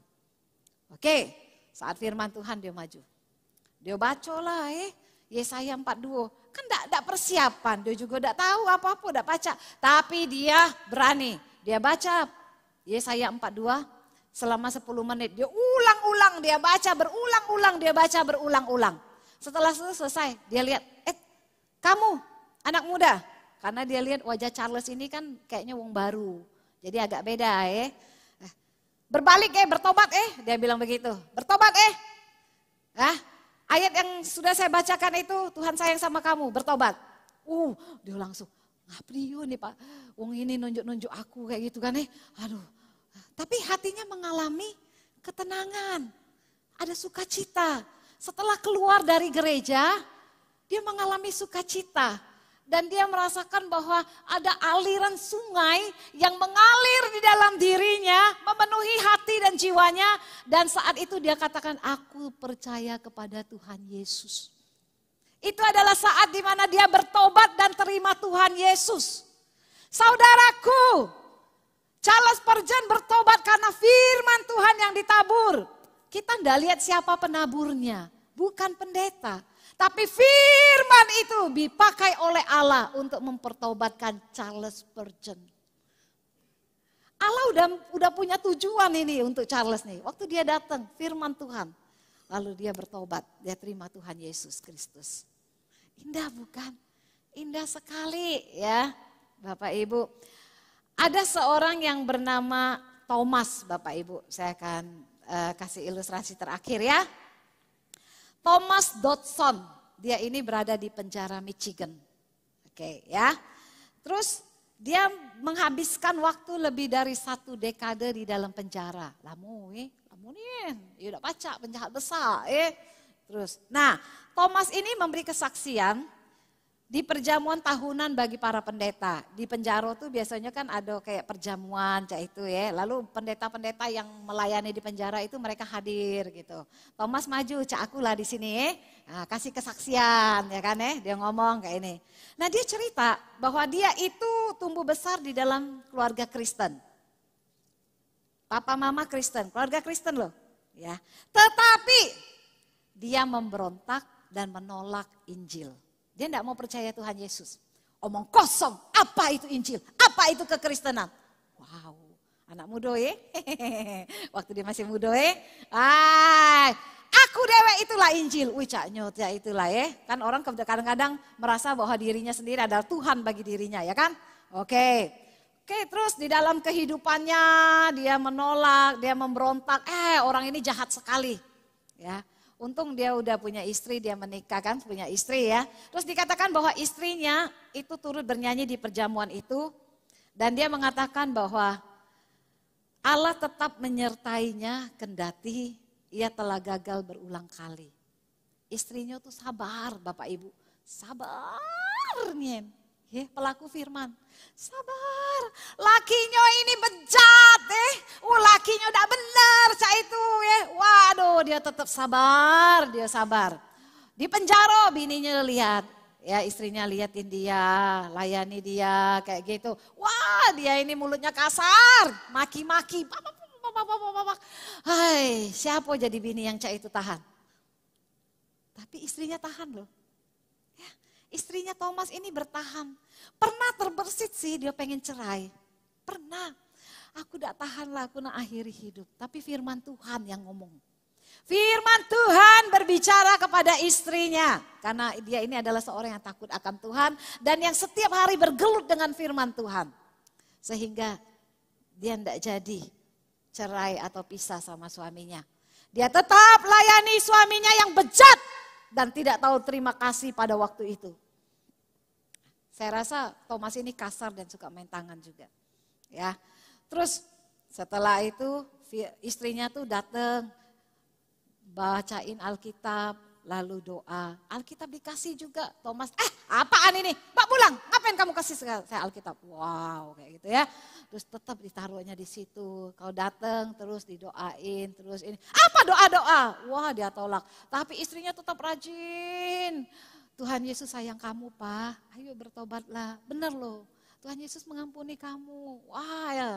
Oke, saat firman Tuhan dia maju. Dia bacolah Yesaya 42, kan enggak persiapan, dia juga enggak tahu apa-apa, enggak baca. Tapi dia berani, dia baca Yesaya 42 selama 10 menit. Dia ulang-ulang, dia baca berulang-ulang, dia baca berulang-ulang. Setelah selesai, dia lihat, kamu anak muda. Karena dia lihat wajah Charles ini kan kayaknya wong baru, jadi agak beda Berbalik bertobat dia bilang begitu, bertobat ayat yang sudah saya bacakan itu, Tuhan sayang sama kamu, bertobat. Dia langsung, ngapain nih Pak, wong ini nunjuk-nunjuk aku kayak gitu kan Aduh, tapi hatinya mengalami ketenangan, ada sukacita. Setelah keluar dari gereja, dia mengalami sukacita. Dan dia merasakan bahwa ada aliran sungai yang mengalir di dalam dirinya, memenuhi hati dan jiwanya. Dan saat itu dia katakan, aku percaya kepada Tuhan Yesus. Itu adalah saat di mana dia bertobat dan terima Tuhan Yesus. Saudaraku, Charles Spurgeon bertobat karena firman Tuhan yang ditabur. Kita tidak lihat siapa penaburnya, bukan pendeta. Tapi firman itu dipakai oleh Allah untuk mempertobatkan Charles Spurgeon. Allah udah punya tujuan ini untuk Charles nih. Waktu dia datang, firman Tuhan. Lalu dia bertobat, dia terima Tuhan Yesus Kristus. Indah bukan? Indah sekali ya Bapak Ibu. Ada seorang yang bernama Thomas Bapak Ibu. Saya akan kasih ilustrasi terakhir ya. Thomas Dodson, dia ini berada di penjara Michigan. Oke ya. Terus dia menghabiskan waktu lebih dari 1 dekade di dalam penjara. Lamunin, ya udah baca penjahat besar. Terus, nah Thomas ini memberi kesaksian di perjamuan tahunan bagi para pendeta. Di penjara tuh biasanya kan ada kayak perjamuan kayak itu ya. Lalu pendeta-pendeta yang melayani di penjara itu mereka hadir gitu. Thomas maju, cak aku lah di sini nah, kasih kesaksian ya kan dia ngomong kayak ini. Nah dia cerita bahwa dia itu tumbuh besar di dalam keluarga Kristen. Papa mama Kristen, keluarga Kristen loh. Ya. Tetapi dia memberontak dan menolak Injil. Dia tidak mau percaya Tuhan Yesus. Omong kosong, apa itu Injil? Apa itu kekristenan? Wow, anak muda Waktu dia masih muda Aku dewe itulah Injil. Wih Cak Nyot ya itulah ya. Kan orang kadang-kadang merasa bahwa dirinya sendiri adalah Tuhan bagi dirinya ya kan. Oke. Oke, terus di dalam kehidupannya dia menolak, dia memberontak. Orang ini jahat sekali. Ya, untung dia udah punya istri, dia menikah kan, punya istri ya. Terus dikatakan bahwa istrinya itu turut bernyanyi di perjamuan itu. Dan dia mengatakan bahwa Allah tetap menyertainya kendati ia telah gagal berulang kali. Istrinya tuh sabar Bapak Ibu, sabar nih. Ya, pelaku firman, sabar, lakinya ini bejat lakinya udah benar cak itu ya. Waduh dia tetap sabar, dia sabar. Di penjara bininya lihat, ya istrinya liatin dia, layani dia kayak gitu. Wah dia ini mulutnya kasar, maki-maki. Hai, siapa jadi bini yang cak itu tahan? Tapi istrinya tahan loh. Istrinya Thomas ini bertahan. Pernah terbersit sih dia pengen cerai. Pernah. Aku tidak tahan lah, aku nak akhiri hidup. Tapi firman Tuhan yang ngomong. Firman Tuhan berbicara kepada istrinya. Karena dia ini adalah seorang yang takut akan Tuhan. Dan yang setiap hari bergelut dengan firman Tuhan. Sehingga dia tidak jadi cerai atau pisah sama suaminya. Dia tetap layani suaminya yang bejat. Dan tidak tahu terima kasih pada waktu itu. Saya rasa Thomas ini kasar dan suka main tangan juga. Ya, terus setelah itu istrinya tuh datang bacain Alkitab lalu doa. Alkitab dikasih juga Thomas. Apaan ini? Mbak pulang. Ngapain kamu kasih saya Alkitab? Wow kayak gitu ya. Terus tetap ditaruhnya di situ. Kau datang terus didoain terus ini. Apa doa-doa? Wah dia tolak. Tapi istrinya tetap rajin. Tuhan Yesus sayang kamu Pak. Ayo bertobatlah. Benar loh. Tuhan Yesus mengampuni kamu. Wah ya.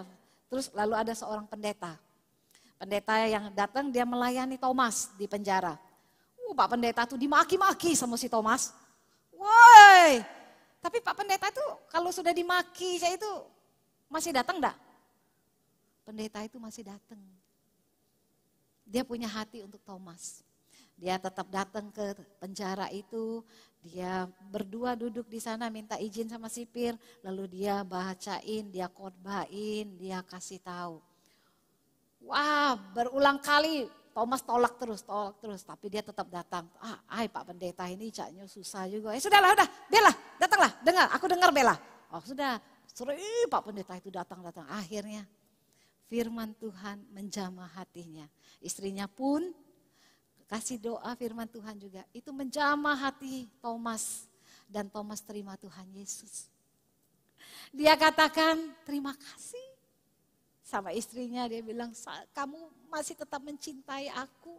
Terus lalu ada seorang pendeta. Pendeta yang datang dia melayani Thomas di penjara. Pak pendeta tuh dimaki-maki sama si Thomas. Woi, tapi Pak pendeta itu kalau sudah dimaki saya itu masih datang enggak? Pendeta itu masih datang. Dia punya hati untuk Thomas. Dia tetap datang ke penjara itu, dia berdua duduk di sana minta izin sama sipir, lalu dia bacain, dia khotbahin, dia kasih tahu. Wah, berulang kali Thomas tolak terus, tapi dia tetap datang. Pak pendeta ini caknya susah juga. Sudahlah, Bella, datanglah, dengar, aku dengar Bella. Oh sudah, Pak pendeta itu datang. Akhirnya firman Tuhan menjamah hatinya. Istrinya pun kasih doa firman Tuhan juga. Itu menjamah hati Thomas. Dan Thomas terima Tuhan Yesus. Dia katakan terima kasih. Sama istrinya dia bilang, kamu masih tetap mencintai aku.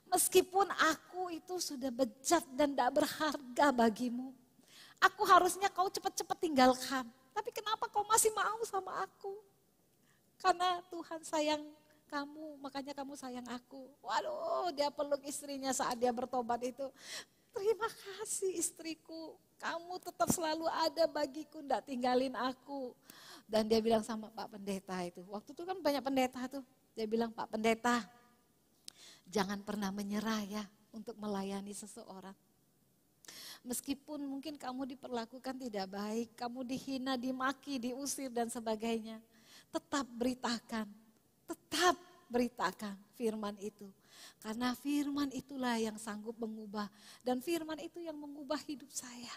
Meskipun aku itu sudah bejat dan tidak berharga bagimu. Aku harusnya kau cepat-cepat tinggalkan. Tapi kenapa kau masih mau sama aku? Karena Tuhan sayang kamu, makanya kamu sayang aku. Waduh, dia peluk istrinya saat dia bertobat itu. Terima kasih istriku, kamu tetap selalu ada bagiku, tidak tinggalin aku. Dan dia bilang sama Pak Pendeta itu, waktu itu kan banyak pendeta tuh. Dia bilang, Pak Pendeta, jangan pernah menyerah ya untuk melayani seseorang. Meskipun mungkin kamu diperlakukan tidak baik, kamu dihina, dimaki, diusir dan sebagainya. Tetap beritakan firman itu. Karena firman itulah yang sanggup mengubah. Dan firman itu yang mengubah hidup saya.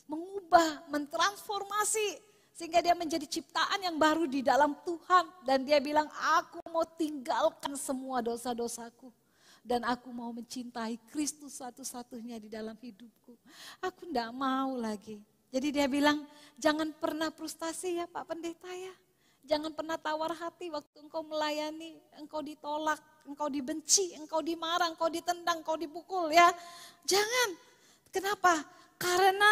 Mengubah, mentransformasi. Sehingga dia menjadi ciptaan yang baru di dalam Tuhan. Dan dia bilang, aku mau tinggalkan semua dosa-dosaku. Dan aku mau mencintai Kristus satu-satunya di dalam hidupku. Aku tidak mau lagi. Jadi dia bilang, jangan pernah frustasi ya Pak Pendeta ya. Jangan pernah tawar hati waktu engkau melayani, engkau ditolak, engkau dibenci, engkau dimarah, engkau ditendang, engkau dipukul ya. Jangan. Kenapa? Karena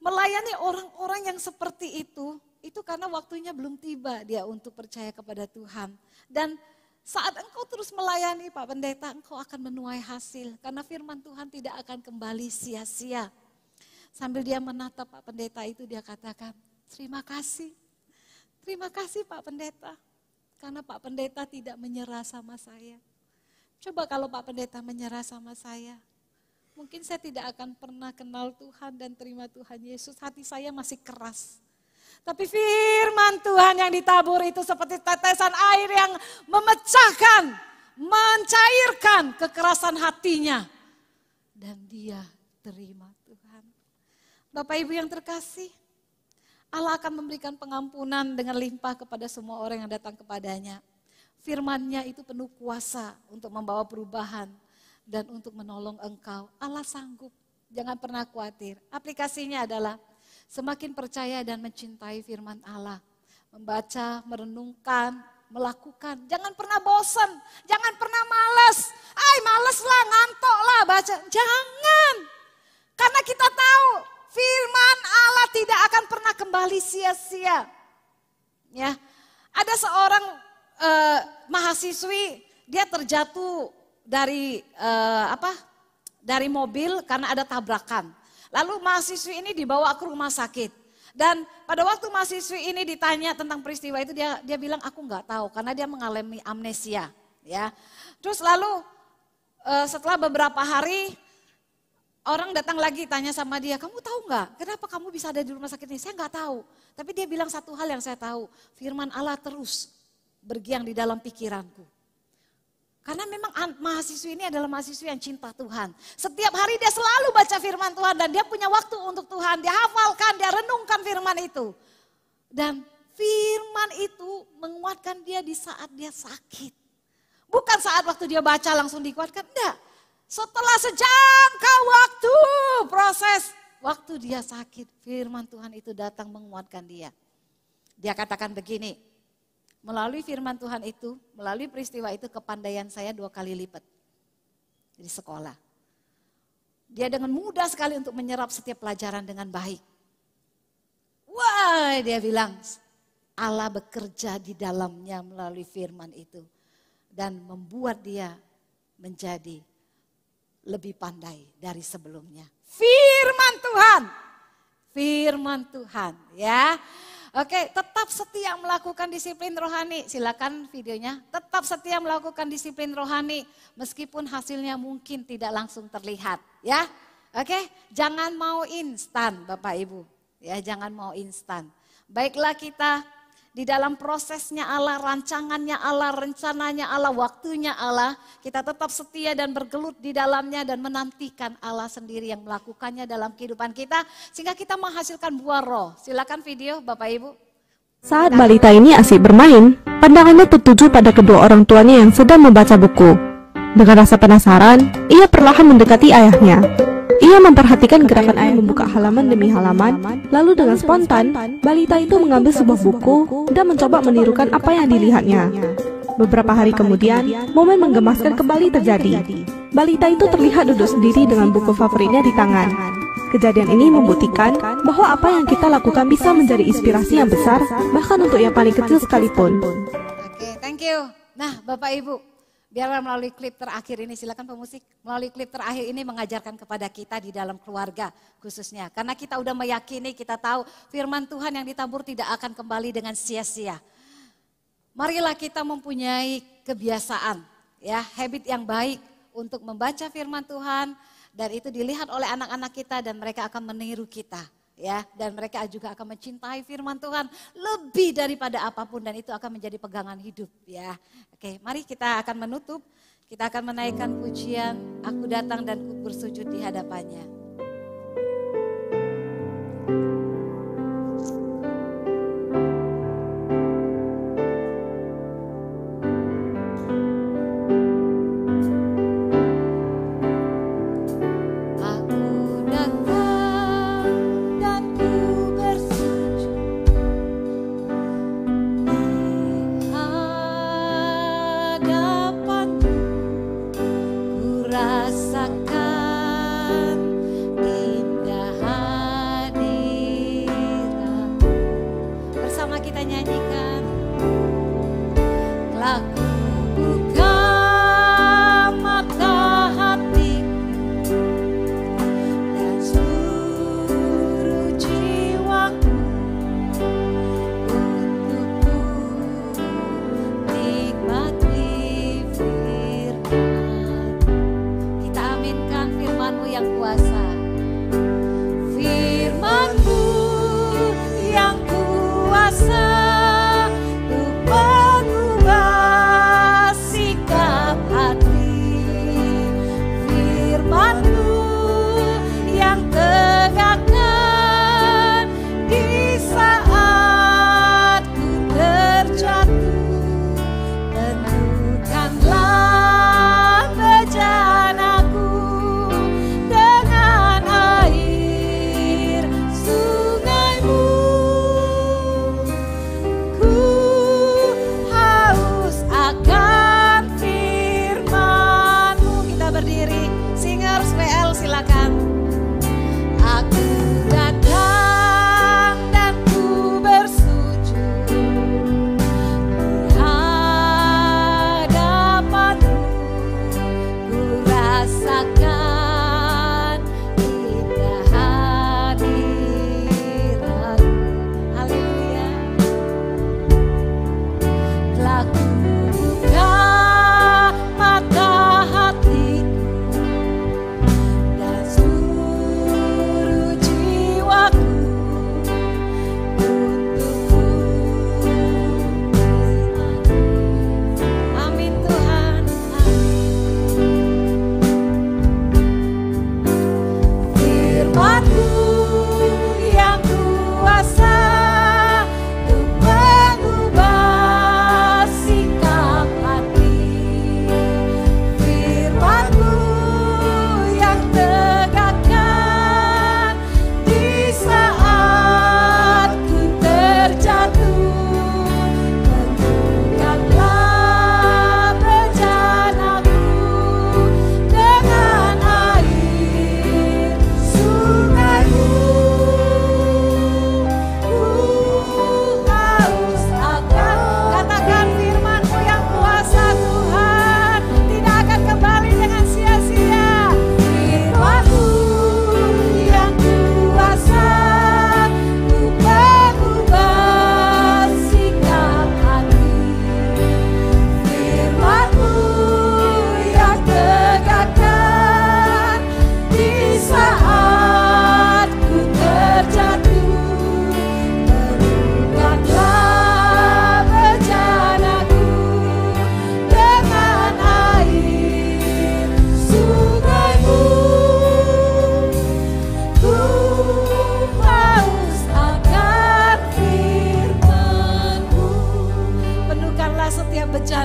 melayani orang-orang yang seperti itu karena waktunya belum tiba dia untuk percaya kepada Tuhan. Dan saat engkau terus melayani Pak Pendeta, engkau akan menuai hasil. Karena firman Tuhan tidak akan kembali sia-sia. Sambil dia menatap Pak Pendeta itu dia katakan, terima kasih. Terima kasih Pak Pendeta. Karena Pak Pendeta tidak menyerah sama saya. Coba kalau Pak Pendeta menyerah sama saya, mungkin saya tidak akan pernah kenal Tuhan dan terima Tuhan Yesus, hati saya masih keras. Tapi firman Tuhan yang ditabur itu seperti tetesan air yang memecahkan, mencairkan kekerasan hatinya. Dan dia terima Tuhan. Bapak Ibu yang terkasih, Allah akan memberikan pengampunan dengan limpah kepada semua orang yang datang kepadanya. Firman-Nya itu penuh kuasa untuk membawa perubahan dan untuk menolong engkau. Allah sanggup, jangan pernah khawatir. Aplikasinya adalah semakin percaya dan mencintai firman Allah. Membaca, merenungkan, melakukan. Jangan pernah bosan, jangan pernah malas. Malas lah, ngantuk lah baca. Jangan. Karena kita tahu firman Allah tidak akan pernah kembali sia-sia. Ya, ada seorang mahasiswi, dia terjatuh dari dari mobil karena ada tabrakan. Lalu mahasiswi ini dibawa ke rumah sakit. Dan pada waktu mahasiswi ini ditanya tentang peristiwa itu, dia bilang aku nggak tahu karena dia mengalami amnesia. Ya, terus lalu setelah beberapa hari orang datang lagi tanya sama dia, kamu tahu nggak kenapa kamu bisa ada di rumah sakit ini? Saya nggak tahu. Tapi dia bilang satu hal yang saya tahu, firman Allah terus bergiang di dalam pikiranku. Karena memang mahasiswa ini adalah mahasiswa yang cinta Tuhan. Setiap hari dia selalu baca firman Tuhan dan dia punya waktu untuk Tuhan. Dia hafalkan, dia renungkan firman itu. Dan firman itu menguatkan dia di saat dia sakit. Bukan saat waktu dia baca langsung dikuatkan, enggak. Setelah sejangka waktu proses, waktu dia sakit, firman Tuhan itu datang menguatkan dia. Dia katakan begini, melalui firman Tuhan itu, melalui peristiwa itu kepandaian saya 2 kali lipat di sekolah. Dia dengan mudah sekali untuk menyerap setiap pelajaran dengan baik. Wah, dia bilang Allah bekerja di dalamnya melalui firman itu. Dan membuat dia menjadi lebih pandai dari sebelumnya. Firman Tuhan ya. Oke, tetap setia melakukan disiplin rohani. Silakan videonya. Tetap setia melakukan disiplin rohani meskipun hasilnya mungkin tidak langsung terlihat, ya. Oke, jangan mau instan Bapak Ibu. Ya, jangan mau instan. Baiklah kita di dalam prosesnya Allah, rancangannya Allah, rencananya Allah, waktunya Allah, kita tetap setia dan bergelut di dalamnya dan menantikan Allah sendiri yang melakukannya dalam kehidupan kita sehingga kita menghasilkan buah roh. Silakan video Bapak Ibu. Saat balita ini asik bermain, pandangannya tertuju pada kedua orang tuanya yang sedang membaca buku. Dengan rasa penasaran, ia perlahan mendekati ayahnya. Ia memperhatikan gerakan ayah membuka halaman demi halaman, lalu dengan spontan, balita itu mengambil sebuah buku dan mencoba menirukan apa yang dilihatnya. Beberapa hari kemudian, momen menggemaskan kembali terjadi. Balita itu terlihat duduk sendiri dengan buku favoritnya di tangan. Kejadian ini membuktikan bahwa apa yang kita lakukan bisa menjadi inspirasi yang besar, bahkan untuk yang paling kecil sekalipun. Oke, thank you. Nah, Bapak Ibu, biarlah melalui klip terakhir ini, silakan pemusik, melalui klip terakhir ini mengajarkan kepada kita di dalam keluarga khususnya. Karena kita udah meyakini, kita tahu firman Tuhan yang ditabur tidak akan kembali dengan sia-sia. Marilah kita mempunyai kebiasaan, ya, habit yang baik untuk membaca firman Tuhan. Dan itu dilihat oleh anak-anak kita dan mereka akan meniru kita. Ya, dan mereka juga akan mencintai firman Tuhan lebih daripada apapun dan itu akan menjadi pegangan hidup ya. Oke, mari kita akan menutup, kita akan menaikkan pujian, aku datang dan ku bersujud di hadapannya.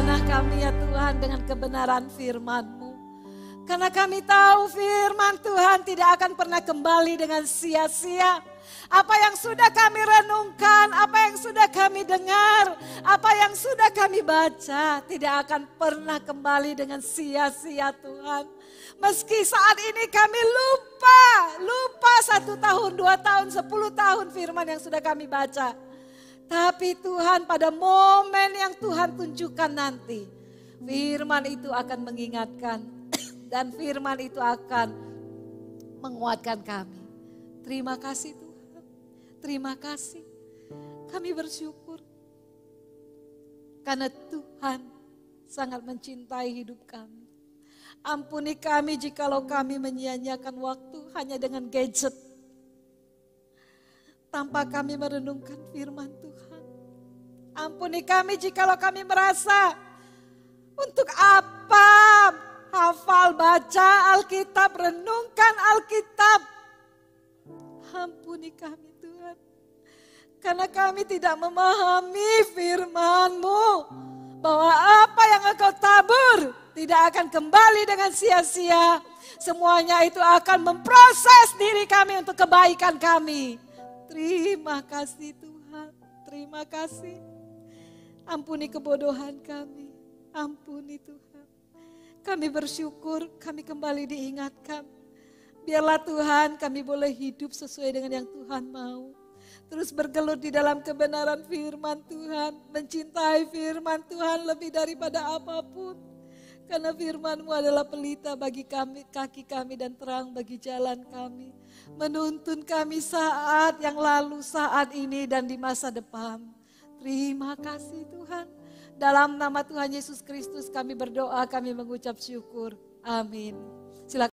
tanah kami ya Tuhan dengan kebenaran firman-Mu. Karena kami tahu firman Tuhan tidak akan pernah kembali dengan sia-sia. Apa yang sudah kami renungkan, apa yang sudah kami dengar, apa yang sudah kami baca tidak akan pernah kembali dengan sia-sia Tuhan. Meski saat ini kami lupa 1 tahun, 2 tahun, 10 tahun firman yang sudah kami baca. Tapi Tuhan pada momen yang Tuhan tunjukkan nanti, firman itu akan mengingatkan dan firman itu akan menguatkan kami. Terima kasih Tuhan. Terima kasih. Kami bersyukur karena Tuhan sangat mencintai hidup kami. Ampuni kami jikalau kami menyia-nyiakan waktu hanya dengan gadget, tanpa kami merenungkan firman Tuhan. Ampuni kami jikalau kami merasa untuk apa hafal, baca Alkitab, renungkan Alkitab. Ampuni kami Tuhan, karena kami tidak memahami firman-Mu, bahwa apa yang Engkau tabur tidak akan kembali dengan sia-sia. Semuanya itu akan memproses diri kami untuk kebaikan kami. Terima kasih Tuhan, terima kasih. Ampuni kebodohan kami, ampuni Tuhan. Kami bersyukur, kami kembali diingatkan. Biarlah Tuhan kami boleh hidup sesuai dengan yang Tuhan mau. Terus bergelut di dalam kebenaran firman Tuhan. Mencintai firman Tuhan lebih daripada apapun. Karena firman-Mu adalah pelita bagi kami, kaki kami dan terang bagi jalan kami. Menuntun kami saat yang lalu, saat ini dan di masa depan. Terima kasih Tuhan. Dalam nama Tuhan Yesus Kristus kami berdoa, kami mengucap syukur. Amin. Silakan.